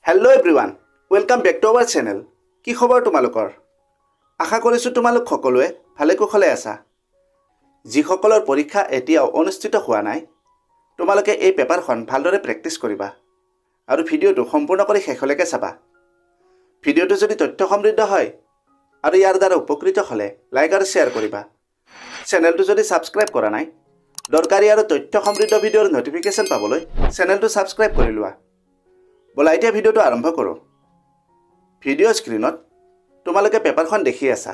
Hello' everyone, welcome back to our channel. কি খবৰ তোমালোকৰ? আশা কৰিছোঁ তোমালোক সকলোৱে ভালে কুশলে আছা। যিসকলৰ পৰীক্ষা এতিয়াও অনুষ্ঠিত হোৱা নাই, তোমালোকে এই পেপাৰখন ভালদৰে প্ৰেক্টিছ কৰিবা আৰু ভিডিঅ'টো সম্পূৰ্ণ কৰি শেষলৈকে চাবা। ভিডিঅ'টো যদি তথ্য সমৃদ্ধ হয় আৰু ইয়াৰ দ্বাৰা উপকৃত হ'লে লাইক আৰু শ্বেয়াৰ কৰিবা। চেনেলটো যদি ছাবস্ক্ৰাইব কৰা নাই, দৰকাৰী আৰু তথ্য সমৃদ্ধ ভিডিঅ'ৰ নটিফিকেশ্যন পাবলৈ চেনেলটো ছাবস্ক্ৰাইব কৰি লোৱা। ব'লা এতিয়া ভিডিঅ'টো আৰম্ভ কৰোঁ। ভিডিঅ' স্ক্ৰীণত তোমালোকে পেপাৰখন দেখি আছা।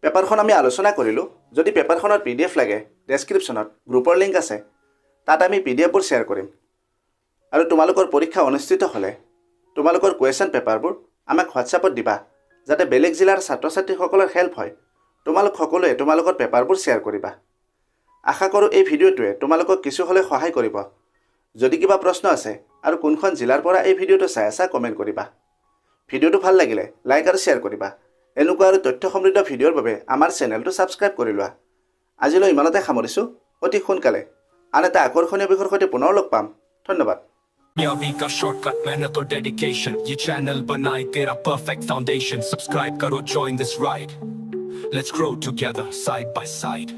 পেপাৰখন আমি আলোচনা কৰিলোঁ। যদি পেপাৰখনৰ PDF লাগে, ডেছক্ৰিপশ্যনত গ্ৰুপৰ লিংক আছে, তাত আমি PDFবোৰ শ্বেয়াৰ কৰিম। আৰু তোমালোকৰ পৰীক্ষা অনুষ্ঠিত হ'লে তোমালোকৰ কুৱেশ্যন পেপাৰবোৰ আমাক হোৱাটছআপত দিবা, যাতে বেলেগ জিলাৰ ছাত্ৰ ছাত্ৰীসকলৰ হেল্প হয়। তোমালোক সকলোৱে তোমালোকৰ পেপাৰবোৰ শ্বেয়াৰ কৰিবা। আশা কৰোঁ এই ভিডিঅ'টোৱে তোমালোকক কিছু হ'লে সহায় কৰিব। যদি কিবা প্ৰশ্ন আছে আৰু কোনখন জিলাৰ পৰা এই ভিডিঅ'টো চাই আছা, কমেণ্ট কৰিবা। ভিডিঅ'টো ভাল লাগিলে লাইক আৰু শ্বেয়াৰ কৰিবা। এনেকুৱা আৰু তথ্য সমৃদ্ধ ভিডিঅ'ৰ বাবে আমাৰ চেনেলটো ছাবস্ক্ৰাইব কৰি লোৱা। আজিলৈ ইমানতে সামৰিছোঁ। অতি সোনকালে আন এটা আকৰ্ষণীয় বিষয়ৰ সৈতে পুনৰ লগ পাম। ধন্যবাদ। कामयाबी का शॉर्टकट मेहनत और डेडिकेशन, ये चैनल बनाए तेरा परफेक्ट फाउंडेशन। सब्सक्राइब करो, join this ride, let's grow together side by side।